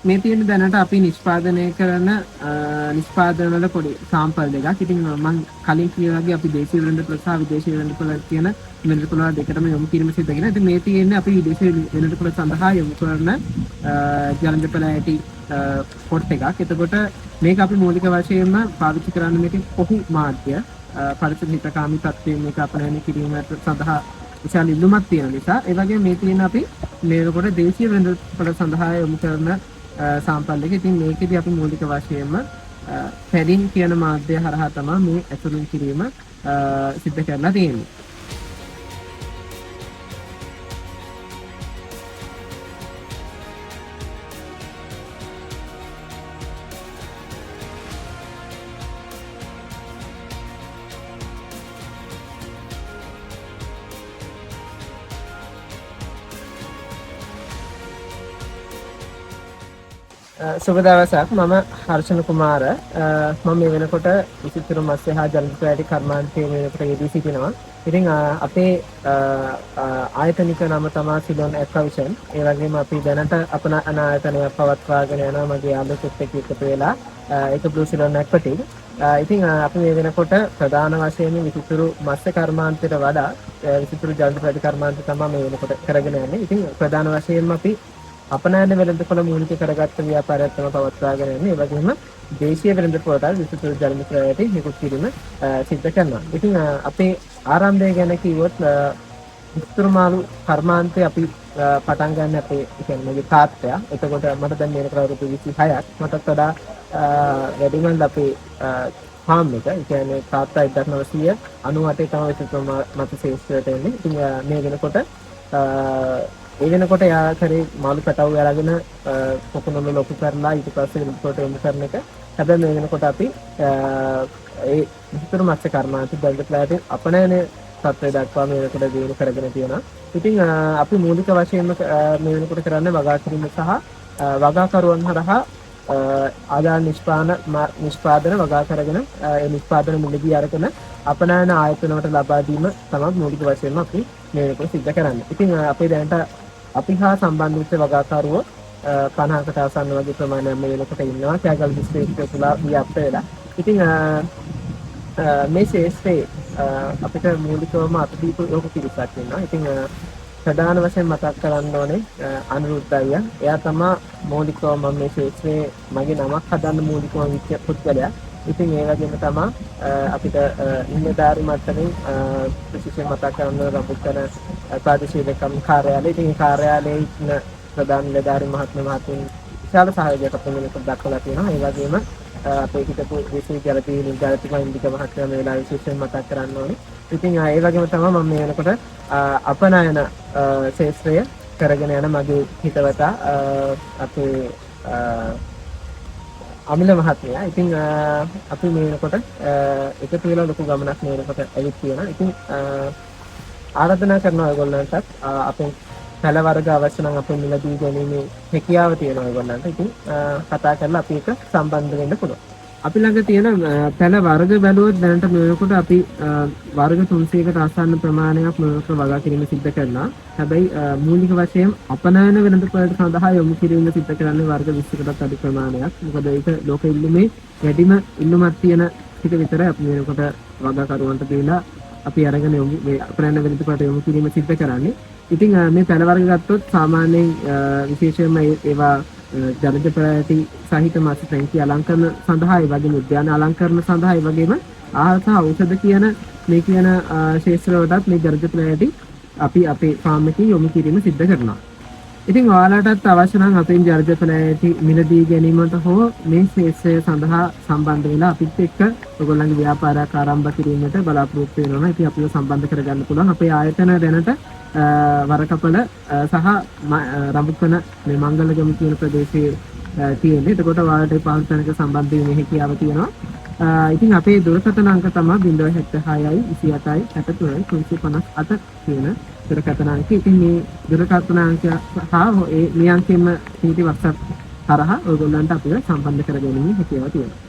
මේ තියෙන දැනට අපි නිෂ්පාදනය කරන නිෂ්පාදන වල පොඩි සාම්පල් දෙකක්. ඉතින් මම කලින් කිව්වා වගේ අපි දේශීය වෙළඳපොළ සහ විදේශීය වෙළඳපොළ කියන වෙළඳපොළ දෙකටම යොමු කිරීම සිද්ධ වෙනවා. ඉතින් මේ තියෙන්නේ අපි විදේශීය වෙළඳපොළ සඳහා යොමු කරන ජලජ පෙළ ඇටි පොට් එකක්. එතකොට මේක අපි මූලික වශයෙන්ම පාවිච්චි කරන්න මේකේ කොහු මාධ්‍ය පරිසර හිතකාමී තත්ත්වයෙන් මේක අපනයන කිරීමට සඳහා විශාල ඉල්ලුමක් තියෙන නිසා ඒ වගේම මේ තියෙන අපි මේකට දේශීය වෙළඳපොළ සඳහා යොමු කරන සාම්පල් එක. ඉතින් මේකෙදි අපි මූලික වශයෙන්ම පැඩින් කියන මාධ්‍ය හරහා තමයි මේ ඇතුළු කිරීම සිද්ධ කරලා තියෙන්නේ. සුබ දවසක්. මම හර්ෂණ කුමාර. මම මේ වෙනකොට විසිතුරු මත්ස්‍ය හා ජලජ පැටි කර්මාන්තයේ මේ වෙනකොට යෙදී සිටිනවා. ඉතින් අපේ ආයතනික නම තමයි සිලොන් ඇක්වවිෂන්. ඒ වගේම අපි දැනට අපන ආයතනයක් පවත්වාගෙන යනවා මගේ යාළුවෙකුත් එක්ක එකතු වෙලා ඒක බ්ලූ සිලොන් ඇක්වටික්. ඉතින් අපි මේ වෙනකොට ප්‍රධාන වශයෙන් විසිතුරු මත්ස්‍ය කර්මාන්තයට වඩා විසිතුරු ජලජ පැටි කර්මාන්තය තමයි මේ වෙනකොට කරගෙන යන්නේ. ඉතින් ප්‍රධාන වශයෙන්ම අපි අපනයන වෙළඳපොළ මූලික කරගත්ත ව්‍යාපාරයක් තමයි පවත්වාගෙන යන්නේ. ඒ වගේම දේශීය වෙළඳපොළට විසිතුරු ජල මිශ්‍රයට නිකුත් කිරීම සිද්ධ කරනවා. ඉතින් අපේ ආරම්භය ගැන කිව්වොත් විසිතුරු මාළු කර්මාන්තය අපි පටන් ගන්න අපේ කියන්නේ මගේ තාත්තයා. එතකොට මට දැන් මේකට අවුරුදු 26ක්. මටත් වඩා වැඩිමල් අපේ ෆාම් එක. ඒ කියන්නේ තාත්තා 1998 තමයි විසිතුරු මත්ස්‍ය ශේෂ්ත්‍රයට එන්නේ. ඉතින් මේ වෙනකොට ඒ වෙනකොට යා කරේ මාළු පැටවු අරගෙන පොකුණුල ලොකු කරලා ඊට පස්සේ විලුප්තට යොමු කරන එක. හැබැයි මේ වෙනකොට අපි ඒ විසිතුරු මත්ස්‍ය කර්මාන්තය ජලජ අපනයන තත්ත්වය දක්වා මේ වෙනකොට දියුණු කරගෙන තියෙනවා. ඉතින් අපි මූලික වශයෙන්ම මේ වෙනකොට කරන්නේ වගා කිරීම සහ වගාකරුවන් හරහා ආදාන නිෂ්පාදන වගා කරගෙන ඒ නිෂ්පාදන මිලදී අරගෙන අපනයන ආයතනවලට ලබා දීම තමයි මූලික වශයෙන්ම අපි මේ වෙනකොට සිද්ධ කරන්නේ. ඉතින් අපේ දැනට අපි හා සම්බන්ධ වෙච්ච වගාකරුවෝ 50කට ආසන්න වගේ ප්‍රමාණයක් මේ වෙනකොට ඉන්නවා. කෑගල් දිස්ත්‍රික්කය තුල ව්‍යාප්ත වෙලා. ඉතින් මේ ශේෂ්ත්‍රයේ අපිට මූලිකවම අතදීපු ලෝක පිරිසක් ඉන්නවා. ඉතින් ප්‍රධාන වශයෙන් මතක් කරන්න ඕනේ අනුරුද්ධ අයියා. එයා තමයි මූලිකවම මේ ශේෂ්ත්‍රයේ මගේ නමක් හදන්න මූලිකවම විච්ච පුද්ගලයා. ඉතින් ඒ වගේම තමයි අපිට නිලධාරි මට්ටමින් විශේෂයෙන් මතක් කරන්න රඹුකන ප්‍රාදේශීය ලේකම් කාර්යාලය. ඉතින් මේ කාර්යාලයේ ඉන්න ප්‍රධාන නිලධාරි මහත්මයාතුන් විශාල සහයෝගයක් අපිට මේක දක්වලා තියෙනවා. ඒ වගේම අපේ හිටපු විශ්වවිද්‍යාලයේ නිලධාරිතුම ඉන්දික මහත්මයා මේ වෙලාවේ විශේෂයෙන් මතක් කරන්න ඕනේ. ඉතින් ඒ වගේම තමයි මම මේ වෙනකොට අපනයන ශාස්ත්‍රය කරගෙන යන මගේ හිතවතා අපේ අමිල මහත්මයා. ඉතින් අපි මේ වෙනකොට එකතු වෙලා ලොකු ගමනක් මේ වෙනකොට ඇවිත් තියෙනවා. ඉතින් ආරාධනා කරනවා ඔයගොල්ලන්ටත් අපේ පැල වර්ග අවශ්‍ය නම් අපේ මිලදී ගැනීමේ හැකියාව තියෙනවා ඔයගොල්ලන්ට. ඉතින් කතා කරලා අපි එක සම්බන්ධ වෙන්න පුළුවන්. අපි ළඟ තියෙන පැල වර්ග බැලුවොත් දැනට මේ වෙනකොට අපි වර්ග 300කට ආසන්න ප්‍රමාණයක් මේක වගා කිරීම සිද්ධ කරනවා. හැබැයි මූලික වශයෙන් අපනයන වෙළඳපොළට සඳහා යොමු කිරීම සිද්ධ කරන්නේ වර්ග 20කටත් අධික ප්‍රමාණයක්. මොකද ඒක ලෝක ඉල්ලුමේ වැඩිම ඉල්ලුමක් තියෙන ටික විතරයි අපි මේකට වගාකරුවන්ට දීලා අපි අරගෙන යොමු මේ අපනයන වෙළඳපොළට යොමු කිරීම සිද්ධ කරන්නේ. ඉතින් මේ පැල වර්ග ගත්තොත් සාමාන්‍යයෙන් විශේෂයෙන්ම ඒවා ජලජ පැටි සහිත මත්ස්‍ය ටැංකිය අලංකරණ සඳහා ඒ වගේම උද්‍යාන අලංකරණ සඳහා ඒ වගේම ආහාර සහ ඖෂධ කියන මේ කියන ශේෂ්ත්‍රවලටත් මේ ජලජ පැටි අපි අපේ ෆාම් එකේ යොමු කිරීම සිද්ධ කරනවා. ඉතින් ඔයාලටත් අවශ්‍ය නම් අපේ ජලජ පැටි මිලදී ගැනීමට හෝ මේ ශේෂ්ත්‍රය සඳහා සම්බන්ධ වෙලා අපිත් එක්ක ඔයගොල්ලන්ගේ ව්‍යාපාරයක් ආරම්භ කිරීමට බලාපොරොත්තු වෙනවා. ඉතින් අපිව සම්බන්ධ කරගන්න පුළුවන්. අපේ ආයතන දැනට වරකපල සහ රඹුකන මේ මංගලගම කියන ප්‍රදේශයේ තියෙන්නේ. එතකොට ඔයාලට පාල්තනක සම්බන්ධ වීමේ හැකියාව තියෙනවා. ඉතින් අපේ දුරකථන අංක තමයි 076යි 28යි 63යි 358 කියන දුරකථන අංකය. ඉතින් මේ දුරකථන අංකය හා මේ අංකයෙන්ම පිටි WhatsApp හරහා ඔයගොල්ලන්ට අපිව සම්බන්ධ කරගැනීමේ හැකියාව තියෙනවා.